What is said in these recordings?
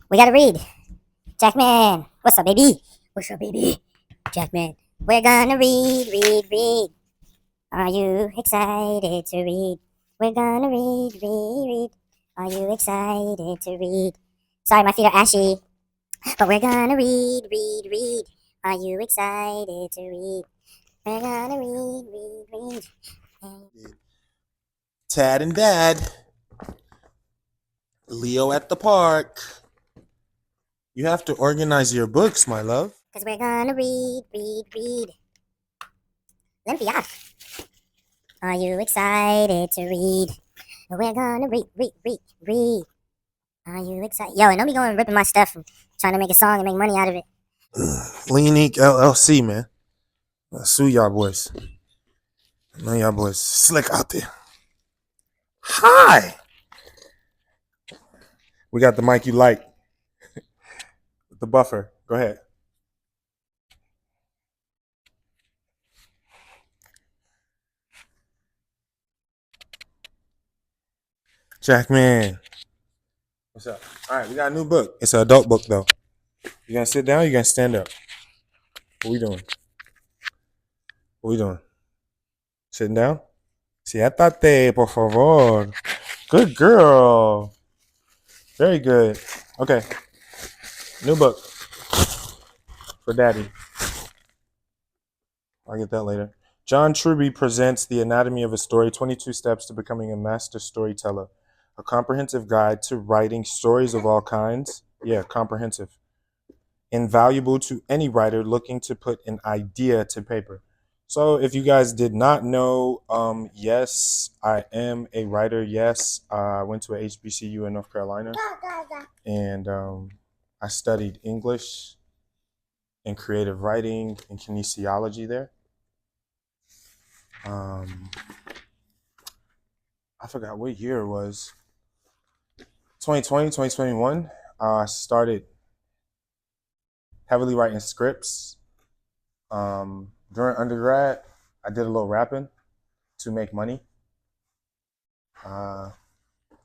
We gotta read. Jackman. What's up, baby? What's up, baby? Jackman. We're gonna read. Are you excited to read? We're gonna read. Are you excited to read? Sorry, my feet are ashy, but we're gonna read. Are you excited to read? We're gonna read. Tad and Dad. Leo at the park. You have to organize your books, my love. Because we're gonna read. Limpiar. Are you excited to read? We're gonna read. Are you excited? Yo, and don't be going ripping my stuff and trying to make a song and make money out of it. Leanique LLC, man. Sue y'all boys. I know y'all boys slick out there. Hi. We got the mic you like. The buffer. Go ahead. Jackman. What's up? All right, we got a new book. It's an adult book, though. You gonna sit down or you gonna stand up? What we doing? Sitting down? Siéntate, por favor. Good girl. Very good. Okay. New book. For Daddy. I'll get that later. John Truby presents The Anatomy of a Story, 22 Steps to Becoming a Master Storyteller. A comprehensive guide to writing stories of all kinds. Yeah, comprehensive. Invaluable to any writer looking to put an idea to paper. So if you guys did not know, yes, I am a writer. Yes, I went to a HBCU in North Carolina. And I studied English and creative writing and kinesiology there. I forgot what year it was. 2020, 2021. I started heavily writing scripts. During undergrad, I did a little rapping to make money. And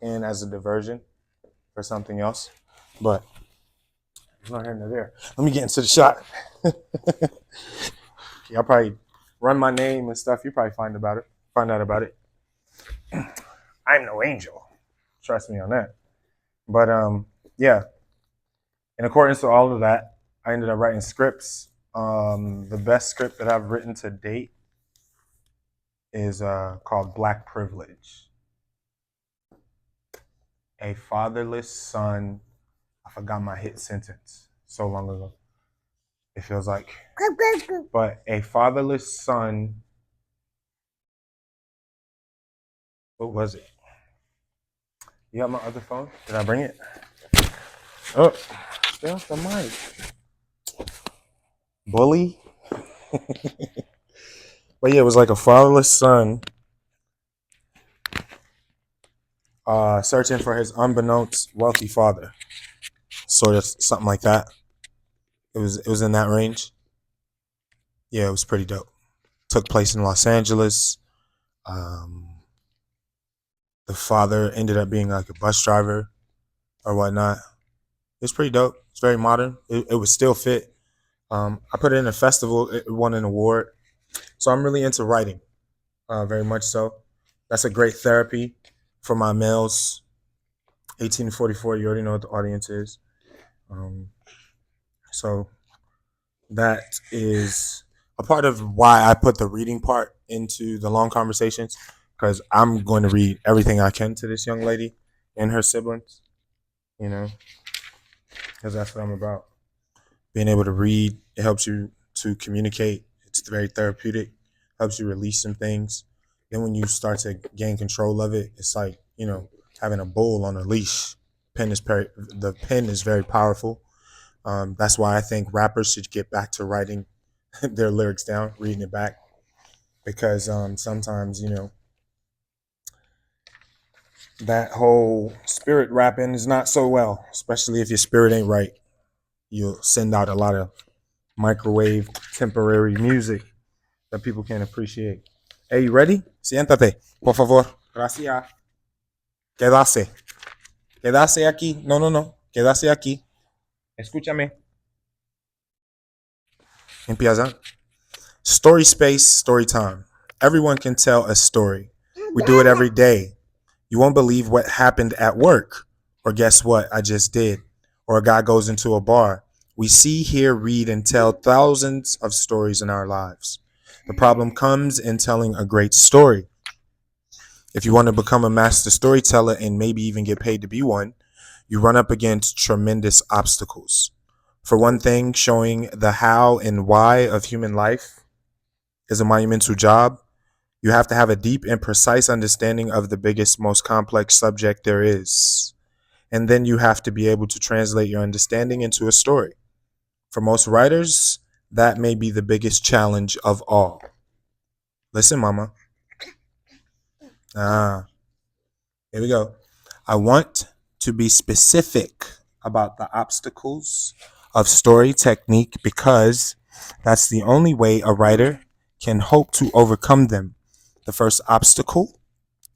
as a diversion for something else. But it's not here nor there. Let me get into the shot. Y'all probably run my name and stuff. You probably find out about it. I'm no angel. Trust me on that. But yeah. In accordance to all of that, I ended up writing scripts. The best script that I've written to date is called Black Privilege. A fatherless son. I forgot my hit sentence so long ago. It feels like. But a fatherless son. What was it? You got my other phone? Did I bring it? Oh, stay off the mic. Bully. But yeah, it was like a fatherless son searching for his unbeknownst wealthy father. Sort of something like that. It was in that range. Yeah, it was pretty dope. Took place in Los Angeles. The father ended up being like a bus driver or whatnot. It's pretty dope. It's very modern. It would still fit. I put it in a festival. It won an award. So I'm really into writing, very much so. That's a great therapy for my males. 18 to 44, you already know what the audience is. So that is a part of why I put the reading part into the long conversations, because I'm going to read everything I can to this young lady and her siblings, because that's what I'm about. Being able to read, it helps you to communicate. It's very therapeutic, helps you release some things. Then when you start to gain control of it, it's like, having a bull on a leash. The pen is very powerful. That's why I think rappers should get back to writing their lyrics down, reading it back. Because sometimes, that whole spirit rapping is not so well, especially if your spirit ain't right. You'll send out a lot of microwave temporary music that people can't appreciate. Hey, you ready? Siéntate, por favor. Gracias. Quédase aquí. No. Quédase aquí. Escúchame. Empieza. Story space, story time. Everyone can tell a story. We do it every day. You won't believe what happened at work. Or guess what I just did. Or a guy goes into a bar. We see, hear, read, and tell thousands of stories in our lives. The problem comes in telling a great story. If you want to become a master storyteller and maybe even get paid to be one, you run up against tremendous obstacles. For one thing, showing the how and why of human life is a monumental job. You have to have a deep and precise understanding of the biggest, most complex subject there is. And then you have to be able to translate your understanding into a story. For most writers, that may be the biggest challenge of all. Listen, mama. Here we go. I want to be specific about the obstacles of story technique because that's the only way a writer can hope to overcome them. The first obstacle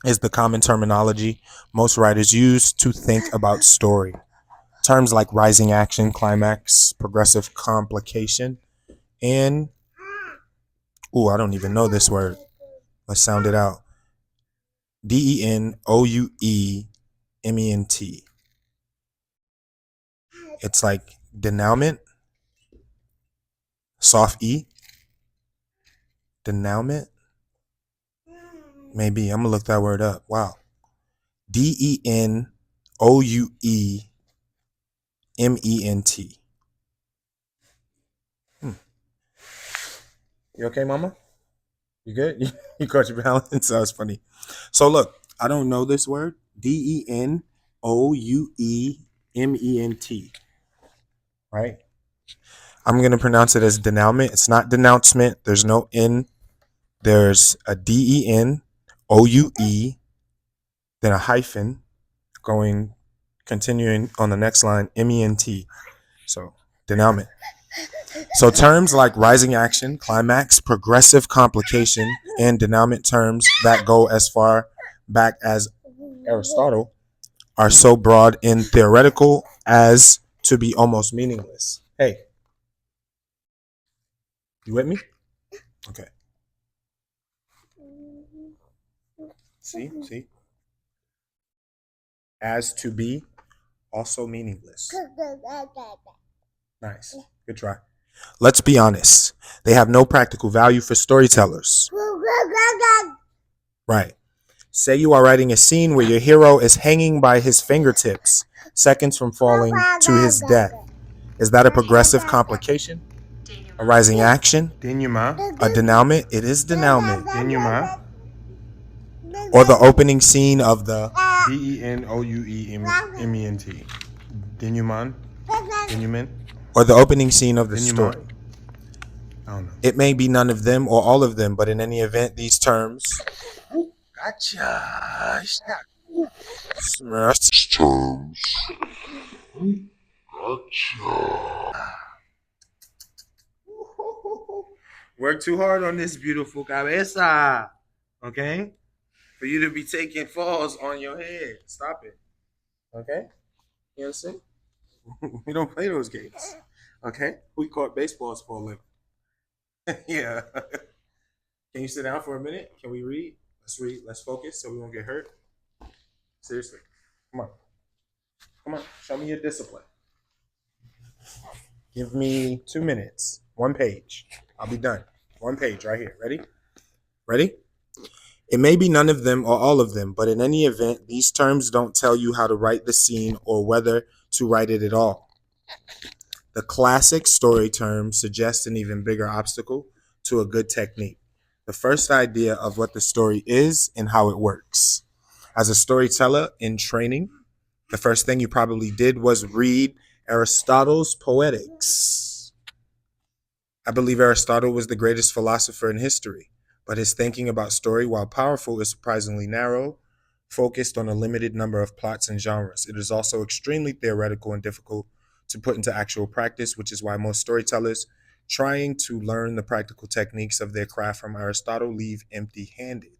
is the common terminology most writers use to think about story. Terms like rising action, climax, progressive complication, and I don't even know this word. Let's sound it out. Denouement. It's like denouement, soft E, denouement. Maybe I'm gonna look that word up. Wow. Denouement. You okay, mama? You good? You caught your balance? That was funny. So look, I don't know this word. Denouement. Right? I'm gonna pronounce it as denouement. It's not denouncement. There's no N. There's a DENOUE, then a hyphen, continuing on the next line, MENT. So denouement. So terms like rising action, climax, progressive complication, and denouement terms that go as far back as Aristotle are so broad and theoretical as to be almost meaningless. Hey, you with me? Okay. See? As to be also meaningless. Nice. Good try. Let's be honest. They have no practical value for storytellers. Right. Say you are writing a scene where your hero is hanging by his fingertips, seconds from falling to his death. Is that a progressive complication? A rising action? A denouement? It is denouement. Or the opening scene of the DENOUEMENT. Denouement? Or the opening scene of the story. I don't know. It may be none of them or all of them, but in any event, these terms. Gotcha. Work too hard on this beautiful cabeza. Okay? For you to be taking falls on your head. Stop it. Okay? You understand? We don't play those games. Okay? We caught baseballs for a living. Yeah. Can you sit down for a minute? Can we read? Let's read. Let's focus so we won't get hurt. Seriously. Come on. Come on. Show me your discipline. Give me 2 minutes. 1 page. I'll be done. 1 page right here. Ready? Ready? It may be none of them or all of them, but in any event, these terms don't tell you how to write the scene or whether to write it at all. The classic story terms suggest an even bigger obstacle to a good technique. The first idea of what the story is and how it works. As a storyteller in training, the first thing you probably did was read Aristotle's Poetics. I believe Aristotle was the greatest philosopher in history, but his thinking about story, while powerful, is surprisingly narrow, focused on a limited number of plots and genres. It is also extremely theoretical and difficult to put into actual practice, which is why most storytellers trying to learn the practical techniques of their craft from Aristotle leave empty-handed.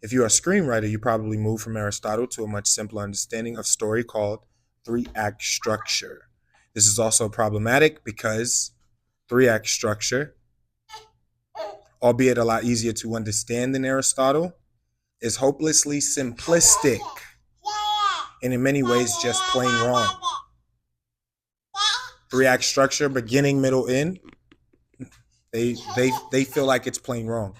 If you're a screenwriter, you probably move from Aristotle to a much simpler understanding of story called 3-act structure. This is also problematic because 3-act structure, albeit a lot easier to understand than Aristotle, is hopelessly simplistic and in many ways just plain wrong. 3-act structure, beginning, middle, end, they feel like it's plain wrong.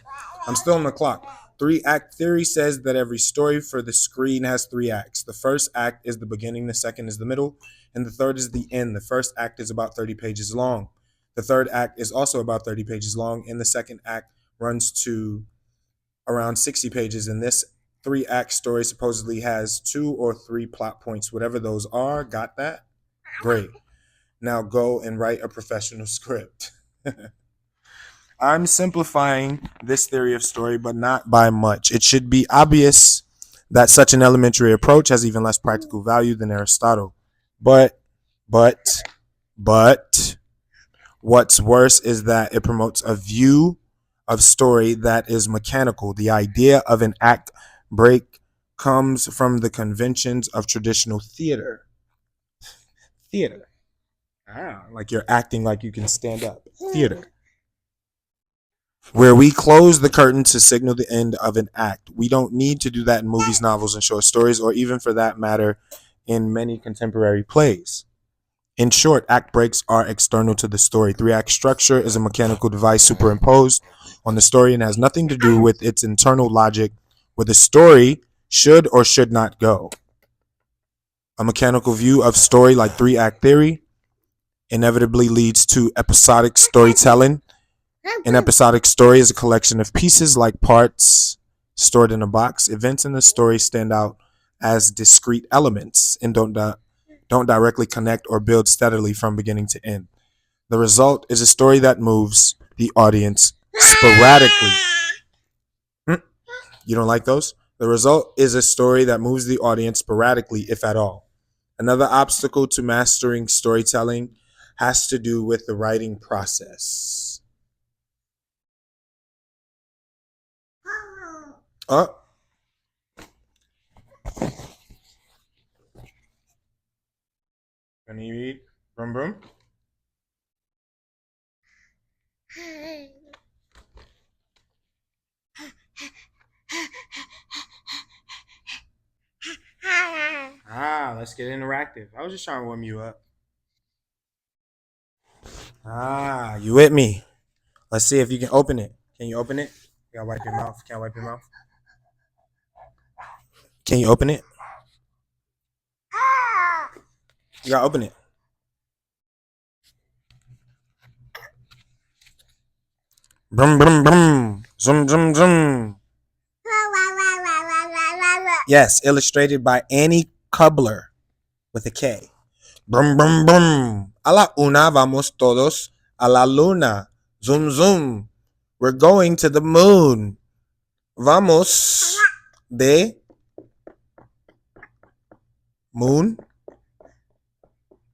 I'm still on the clock. 3-act theory says that every story for the screen has 3 acts. The first act is the beginning, the second is the middle, and the third is the end. The first act is about 30 pages long. The third act is also about 30 pages long, and the second act runs to around 60 pages. And this 3-act story supposedly has 2 or 3 plot points, whatever those are. Got that? Great. Now go and write a professional script. I'm simplifying this theory of story, but not by much. It should be obvious that such an elementary approach has even less practical value than Aristotle. But, what's worse is that it promotes a view of story that is mechanical. The idea of an act break comes from the conventions of traditional theater. Like you're acting like you can stand up. Theater. Where we close the curtain to signal the end of an act. We don't need to do that in movies, novels, and short stories, or even for that matter, in many contemporary plays. In short, act breaks are external to the story. 3-act structure is a mechanical device superimposed on the story and has nothing to do with its internal logic, where the story should or should not go. A mechanical view of story like 3-act theory inevitably leads to episodic storytelling. An episodic story is a collection of pieces like parts stored in a box. Events in the story stand out as discrete elements and don't directly connect or build steadily from beginning to end. The result is a story that moves the audience sporadically. You don't like those? The result is a story that moves the audience sporadically, if at all. Another obstacle to mastering storytelling has to do with the writing process. Oh. Can you read? Brrrum? Let's get interactive. I was just trying to warm you up. You with me? Let's see if you can open it. Can you open it? You gotta wipe your mouth. Can I wipe your mouth? Can you open it? You gotta open it. Brum brum brum. Zum zum zum. Yes, illustrated by Annie Kubler with a K. Brum brum brum. A la una vamos todos a la luna. Zoom zoom. We're going to the moon. Vamos de moon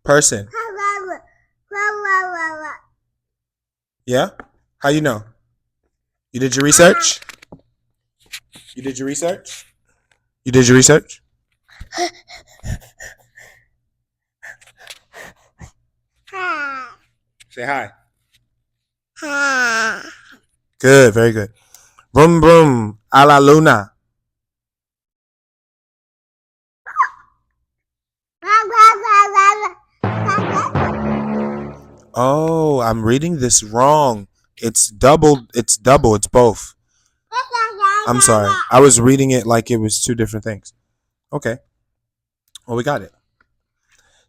person. Yeah? How you know? You did your research? You did your research? You did your research? Say hi. Good, very good. Brum brum a la luna. Oh, I'm reading this wrong. It's double. It's both. I'm sorry. I was reading it like it was 2 different things. Okay. Well, we got it.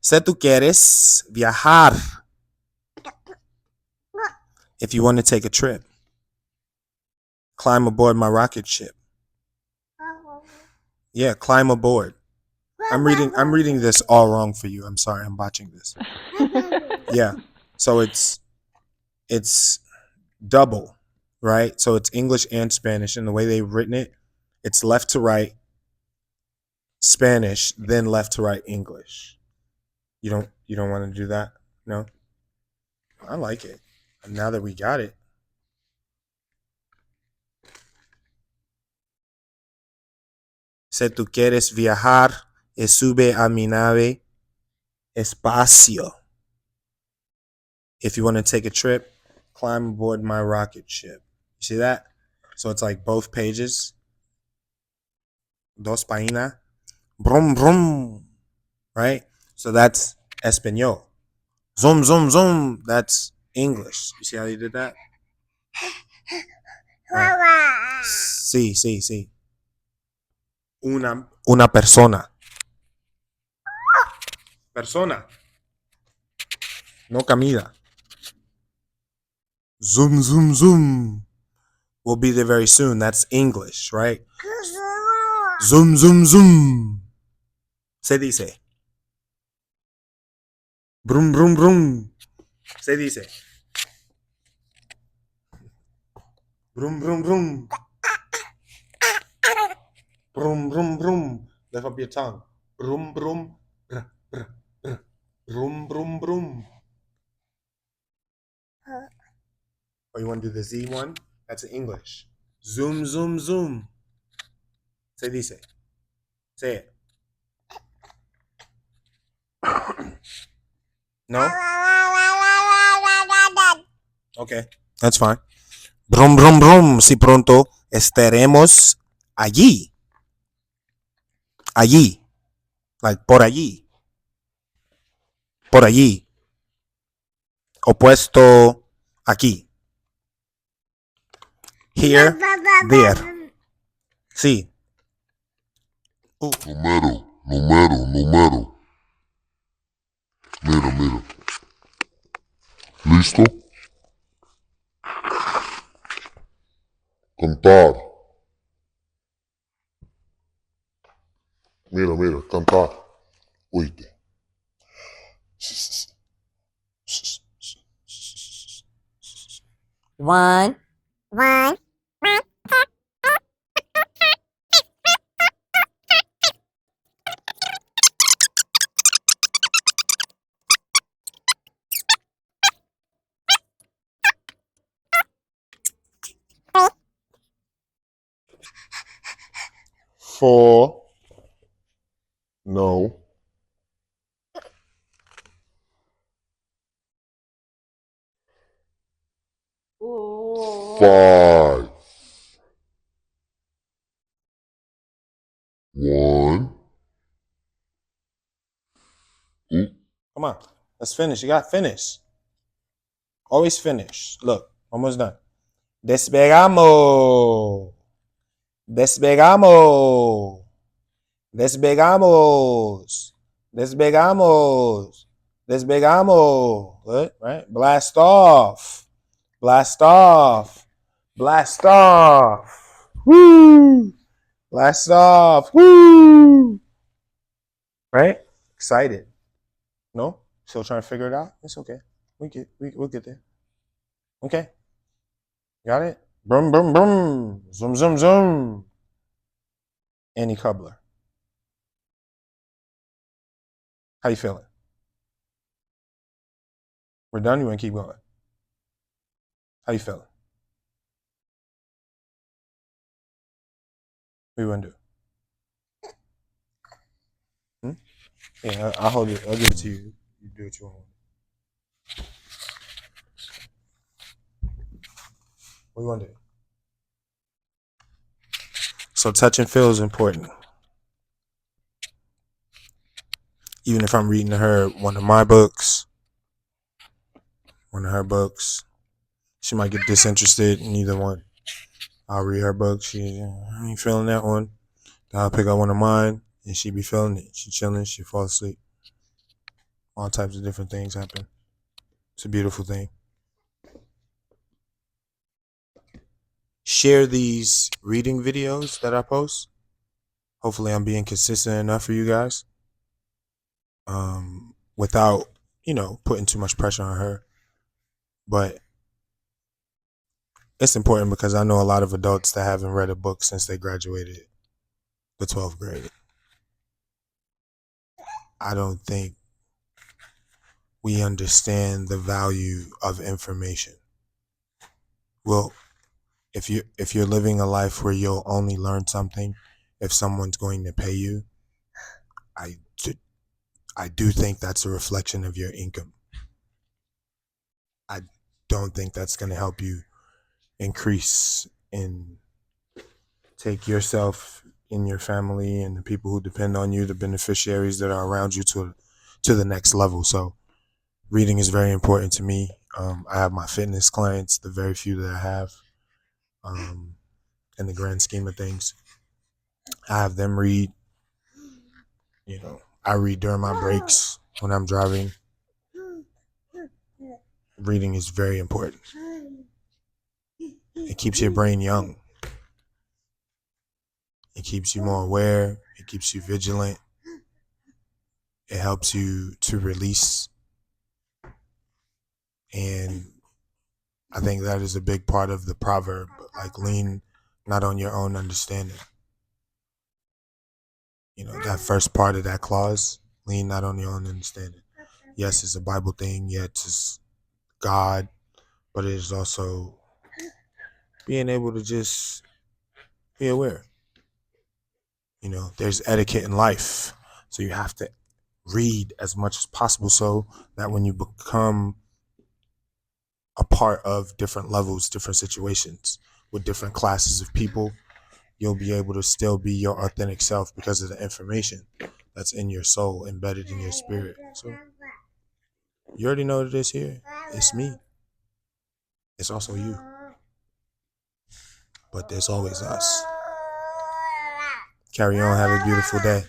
Si tú quieres viajar. If you want to take a trip. Climb aboard my rocket ship. Yeah, climb aboard. I'm reading this all wrong for you. I'm sorry. I'm botching this. Yeah. So it's double, right? So it's English and Spanish, and the way they've written it, it's left to right Spanish, then left to right English. You don't want to do that? No? I like it. And now that we got it. Si tú quieres viajar, sube a mi nave. Espacio. If you want to take a trip, climb aboard my rocket ship. You see that? So it's like both pages. Dos páginas. Brum, brum. Right? So that's Espanol. Zoom, zoom, zoom. That's English. You see how you did that? Right. Sí, sí, sí. Una persona. Persona. No comida. Zoom, zoom, zoom. We'll be there very soon. That's English, right? Zoom, zoom, zoom. Se dice. Brum, brum, brum. Se dice. Brum, brum, brum. Brum, brum, brum. Lift up your tongue. Brum, brum. Brr, brr, brr. Brum, brum, brum. Or you want to do the Z one? That's in English. Zoom, zoom, zoom. Se dice. Say it. No? Okay, that's fine. Brum, brum, brum. Si pronto estaremos allí. Allí. Like por allí. Por allí. Opuesto aquí. Here, there. Sí. Número. Mira. ¿Listo? Cantar. Mira, cantar. Oíste. One. Four. No. Five. One. Come on. Let's finish. You got to finish. Always finish. Look, almost done. Despegamos. Despegamos. Despegamos. Despegamos. Despegamos. Good, right? Blast off. Blast off. Blast off. Woo. Blast off. Woo. Right? Excited. No? Still trying to figure it out? It's okay. We'll get there. Okay. Got it? Brum, brum, brum. Zoom, zoom, zoom. Annie Kubler. How you feeling? We're done? You want to keep going? How you feeling? What you want to do? Yeah, I'll hold it. I'll give it to you. You do what you want. What do you want to do? So touch and feel is important. Even if I'm reading her one of my books, one of her books, she might get disinterested in either one. I'll read her book. She ain't feeling that one. Then I'll pick up one of mine, and she be feeling it. She chilling. She fall asleep. All types of different things happen. It's a beautiful thing. Share these reading videos that I post. Hopefully I'm being consistent enough for you guys. Without, putting too much pressure on her. But it's important because I know a lot of adults that haven't read a book since they graduated the 12th grade. I don't think we understand the value of information. Well, if you're living a life where you'll only learn something if someone's going to pay you, I do think that's a reflection of your income. I don't think that's going to help you increase and take yourself and your family and the people who depend on you, the beneficiaries that are around you, to the next level. So reading is very important to me. I have my fitness clients, the very few that I have, in the grand scheme of things. I have them read. I read during my breaks when I'm driving. Reading is very important. It keeps your brain young. It keeps you more aware. It keeps you vigilant. It helps you to release. And I think that is a big part of the proverb, like lean not on your own understanding. That first part of that clause, lean not on your own understanding. Yes, it's a Bible thing. Yes, it's God, but it is also being able to just be aware. There's etiquette in life. So you have to read as much as possible so that when you become a part of different levels, different situations with different classes of people, you'll be able to still be your authentic self because of the information that's in your soul, embedded in your spirit. So you already know what it is here. It's me. It's also you. But there's always us. Carry on. Have a beautiful day.